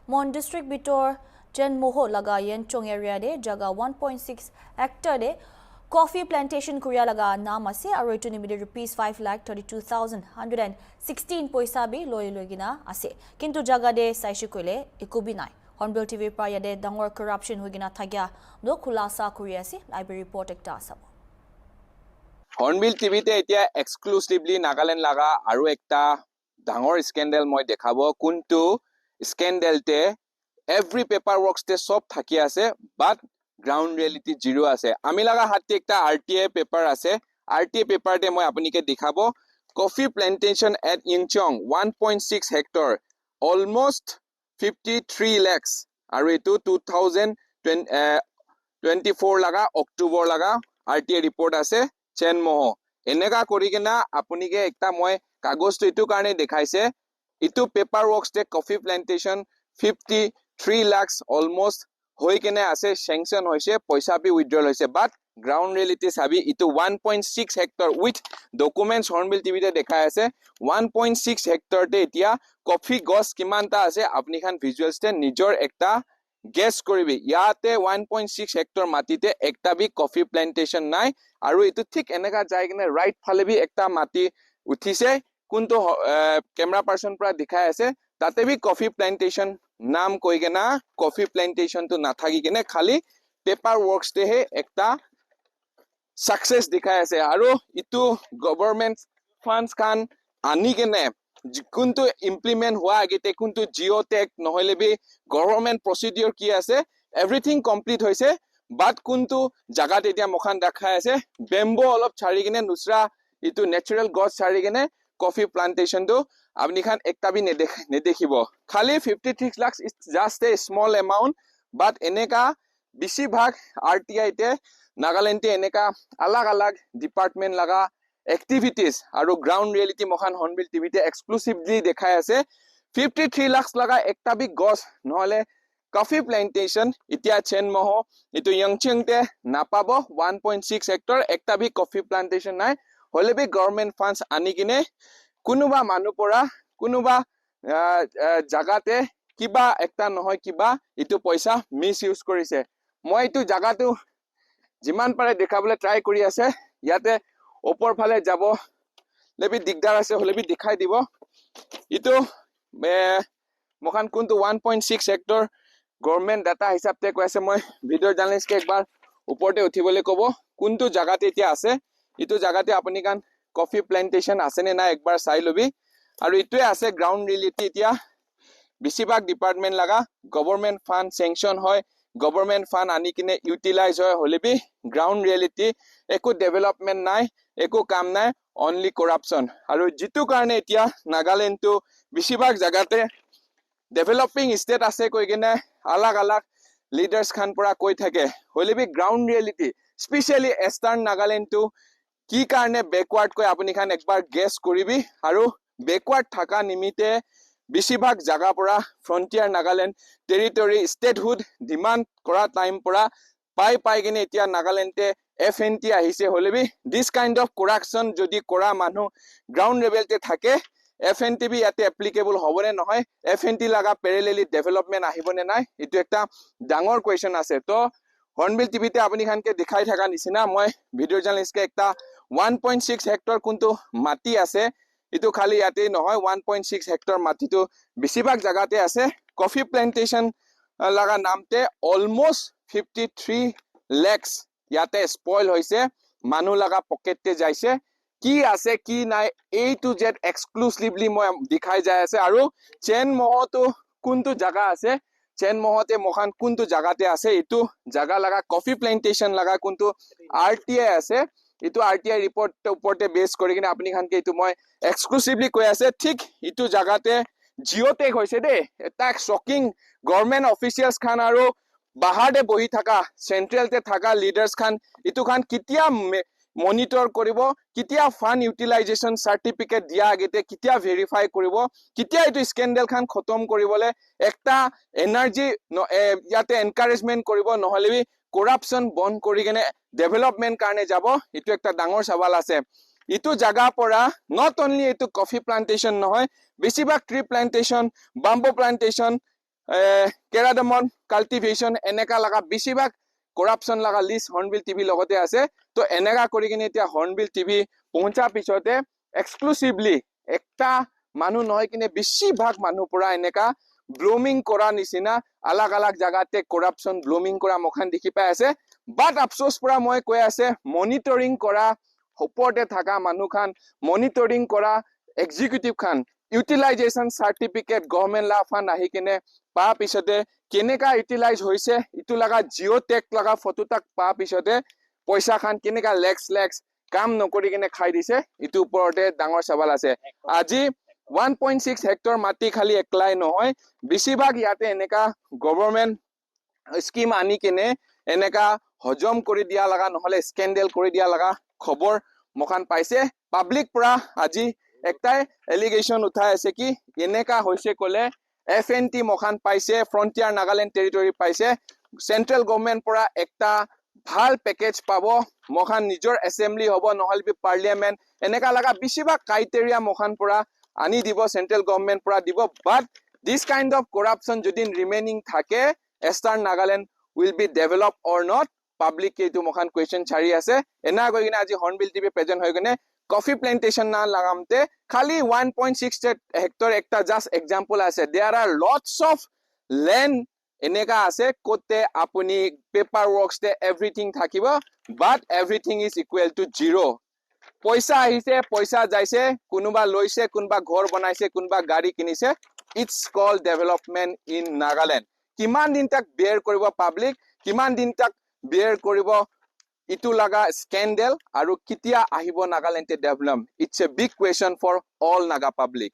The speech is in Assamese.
Mon district bitor Jen Moho laga yen chong area de jaga 1.6 hectare de coffee plantation kuria laga naam ase aru etu nimide rupees 5,32,116 paisa bi loi logina ase kintu jaga de saishi koile ekubi nai Hornbill TV pra yade dangor corruption hoigina thagya no khulasa kuri ase library report ekta asabo Hornbill TV te etia exclusively Nagaland laga aru ekta dangor scandal moi dekhabo kuntu scandal te every paperwork te sob thaki ase but ground reality zero ase ami laga hatte ekta RTA paper ase RTA paper te moi apuni ke dekhabo coffee plantation at Yingchong 1.6 hectare almost 53 lakhs aru etu 2024 laga October laga RTA report ase Chen Moho enega korigena apuni ke ekta moi kagos to itu karne dekhaise itu paperwork te coffee plantation 53 lakhs almost hoi kene ase sanction hoise paisa bi withdrawal hoise but ground reality sabi itu 1.6 hectare with documents Hornbill TV te dekhai ase 1.6 hectare te etia coffee gos kimanta ase apni khan visuals te nijor ekta guess koribi yate 1.6 hectare matite ekta bi coffee plantation nai aru itu thik enega jai kene right phale bi ekta mati uthise kunto camera person pra dikhai ase tate bi coffee plantation নাম কই কেনা কফি প্ল্যান্টেশন তো না থাকি কেনে খালি পেপার ওয়ার্কস তে হে একটা সাকসেস দেখাই আছে আৰু ইটো গভৰ্নমেন্ট ফান্ডস খান আনি কেনে কোনটো ইমপ্লিমেন্ট হোৱা আগতে কোনটো জিঅটেক নহলে বি গভৰ্নমেন্ট প্ৰসিডিউৰ কি আছে এভৰিথিং কমপ্লিট হৈছে বাট কোনটো জাগাত এতিয়া মখান দেখাই আছে বেম্বো অলপ ছাৰি কেনে নুসৰা ইটো নেচাৰেল গছ ছাৰি কেনে কফি প্লান্টেশন তো আপনি খান একটা বি নেদেখিব খালি 56 lakhs is just a small amount but এনেকা বেছিভাগ RTI তে নাগাল্যান্ড তে এনেকা আলাগ আলাগ ডিপার্টমেন্ট লাগা এক্টিভিটিজ আৰু গ্ৰাউন্ড ৰিয়েলিটি মখান হৰ্নবিল টিভিতে এক্সক্লুসিভলি দেখাই আছে 53 lakhs লাগা একটা বি গছ নহলে কফি প্লান্টেশন ইতিয়া চেন মহ ইটো ইয়ংচিং তে নাপাব 1.6 হেক্টৰ একটা বি কফি প্লান্টেশন নাই হলে বি গভৰ্নমেন্ট ফান্ডস আনি কিনে কোনোবা মানুহ পৰা কোনোবা জাগাতে কিবা একটা নহয় কিবা ইটো পইচা মিস ইউজ কৰিছে মই ইটো জাগাটো জিমান পাৰে দেখাবলৈ ট্ৰাই কৰি আছে ইয়াতে ওপৰ ফালে যাব লেবি দিগদাৰ আছে হলেবি দেখাই দিব ইটো মখান কোনটো 1.6 হেক্টৰ গভৰ্নমেন্ট ডাটা হিসাবতে কৈছে মই ভিডিও জাৰ্নালিস্ট কে একবাৰ ওপৰতে উঠিবলৈ কব কোনটো জাগাতে এতিয়া আছে ইটো জাগাতে আপুনি কান কফি প্লান্টেশন আছে নে না একবাৰ চাই লবি আৰু ইটোৱে আছে গ্ৰাউন্ড ৰিয়েলিটি এতিয়া বেছিভাগ ডিপার্টমেন্ট লাগা গভর্নমেন্ট ফান্ড স্যাংশন হয় গভর্নমেন্ট ফান্ড আনি কিনে ইউটিলাইজ হয় হলেবি গ্রাউন্ড রিয়েলিটি একো ডেভেলপমেন্ট নাই একো কাম নাই অনলি কৰাপশন আৰু জিতু কাৰণে এতিয়া নাগাল্যান্ড তো বেছিভাগ জাগাতে ডেভেলপিং স্টেট আছে কৈ কিনে আলাগ আলাগ লিডার্স খান পৰা কৈ থাকে হলেবি ground reality specially eastern Nagaland তো কি কাৰণে ব্যাকওয়াৰ্ড কৈ আপুনি খান একবাৰ গেস কৰিবি আৰু ব্যাকওয়াৰ্ড থাকা নিমিতে বেছিভাগ জাগা পৰা frontier Nagaland territory statehood demand কৰা টাইম পৰা পাই কিনে এতিয়া নাগাল্যান্ডে FNT আহিছে হলেবি দিস কাইন্ড অফ কৰাপশন যদি কৰা মানুহ গ্ৰাউন্ড লেভেলতে থাকে FNT বি ইয়াতে এপ্লিকেবল হবনে নহয় FNT লাগা প্যারালেলি ডেভেলপমেন্ট আহিবনে নাই ইটো একটা ডাঙৰ কোৱেশ্চন আছে তো হৰ্নবিল টিভিতে আপুনি খানকে দেখাই থাকা নিচিনা মই ভিডিও জাৰ্নালিস্টকে একটা 1.6 হেক্টৰ কোনটো মাটি আছে ইটো খালি ইয়াতে নহয় 1.6 হেক্টৰ মাটিটো বেছিভাগ জাগাতে আছে কফি প্লান্টেশন লাগা নামতে অলমোস্ট 53 lakhs ইয়াতে স্পইল হৈছে মানুহ লাগা পকেটতে যাইছে কি আছে কি নাই A to Z এক্সক্লুসিভলি মই দেখাই যায় আছে আৰু চেন মহতো কোনটো জাগা আছে চেন মহতে মখান কোনটো জাগাতে আছে ইটো জাগা লাগা কফি প্লান্টেশন লাগা কোনটো RTI আছে ইটো RTI রিপোর্ট উপরতে বেস কৰি কিনে আপুনি খানকে ইটো মই এক্সক্লুসিভলি কৈ আছে ঠিক ইটো জাগাতে জিঅটেক হৈছে দে এটা শকিং গভর্নমেন্ট অফিসিয়ালস খান আৰু বাহাৰতে বহি থাকা সেন্ট্ৰেলতে থাকা লিডাৰ্স খান ইটো খান কিতিয়া মনিটৰ কৰিব কিতিয়া ফান্ড ইউটিলাইজেশন সাৰ্টিফিকেট দিয়া আগতে কিতিয়া ভেৰিফাই কৰিব কিতিয়া ইটো স্ক্যান্ডাল খান খতম কৰিবলে একটা এনাৰ্জি ইয়াতে এনকাৰেজমেন্ট কৰিব নহলেবি কৰাপশন বন্ধ কৰি কেনে ডেভেলপমেন্ট কাৰণে যাব ইটো একটা ডাঙৰ সৱাল আছে ইটো জাগা পৰা নট অনলি ইটো কফি প্লান্টেশন নহয় বেছিভাগ tree plantation bamboo plantation cardamom cultivation এনেকা লগা বেছিভাগ কৰাপশ্যন লগা লিষ্ট হৰ্ণবিল টিভি লগতে আছে তো এনেকা কৰি কিনে এতিয়া হৰ্ণবিল টিভি পहुঁচাৰ পিছতে এক্সক্লুচিভলি একটা মানুহ নহয় কিনে বেছিভাগ মানুহ পৰা এনেকা ব্লুমিং কৰা নিচিনা আলাগ আলাগ জাগাতে কৰাপশ্যন ব্লুমিং কৰা মখান দেখি পাই আছে বাট আফচোচ পৰা মই কৈ আছে মনিটৰিং কৰা ওপৰতে থকা মানুহ খান মনিটৰিং কৰা এক্সিকিউটিভ খান ইউটিলাইজেশ্যন চাৰ্টিফিকেট গভৰ্ণমেণ্ট লা ফাণ্ড আহি কিনে পা পিছতে কেনেকা ইউটিলাইজ হৈছে ইটো লগা জিঅ' টেক লগা ফটো তাক পা পিছতে পইচা খান কেনেকা লেক্স কাম নকৰি কিনে খাই দিছে ইটো ওপৰতে ডাঙৰ সৱাল আছে আজি 1.6 হেক্টৰ মাটি খালি একলাই নহয় বেছিভাগ ইয়াতে এনেকা গভৰ্ণমেণ্ট স্কিম আনি কিনে এনেকা হজম কৰি দিয়া লগা নহলে স্কেন্ডেল কৰি দিয়া লগা খবৰ মখান পাইছে পাব্লিক পৰা আজি একটাই এলিগেশ্যন উঠাই আছে কি এনেকা হৈছে কলে FNT মখান পাইছে ফ্ৰন্টিয়াৰ নাগালেণ্ড টেৰিটৰি পাইছে সেন্ট্ৰেল গভৰ্ণমেণ্ট পৰা একটা ভাল পেকেজ পাব মখান নিজৰ এসেম্বলি হ'ব নহলে পাৰ্লিয়ামেণ্ট এনেকা লগা বেছিভাগ ক্ৰাইটেৰিয়া মখান পৰা আনি দিব সেন্ট্ৰেল গভৰ্ণমেণ্ট পৰা দিব বাট দিস কাইন্ড অফ কৰাপশ্যন যদি ৰিমেইনিং থাকে Eastern Nagaland will be developed or not public এইটো মখান কুৱেশ্যন চাৰি আছে এনা গৈ কিনে আজি হৰ্ণবিল টিভি প্ৰেজেন্ট হৈ কিনে কফি প্লেন্টেশন না লাগামতে খালি 1.6 হেক্টৰ একটা জাস্ট এক্সাম্পল আছে there are lots of land এনেকা আছে কোতে আপুনি পেপাৰ ওয়াৰ্কস তে এভৰিথিং থাকিব but everything is equal to zero পইচা আহিছে পইচা যাইছে কোনোবা লৈছে কোনোবা ঘৰ বনাইছে কোনোবা গাড়ী কিনিছে it's call development in Nagaland কিমান দিন তাক বেয়াৰ কৰিব পাব্লিক কিমান দিন তাক বেয়াৰ কৰিব ইটো লগা স্কেন্ডেল আৰু কেতিয়া আহিব নাগালেণ্ডে develop it's a big question for all Naga public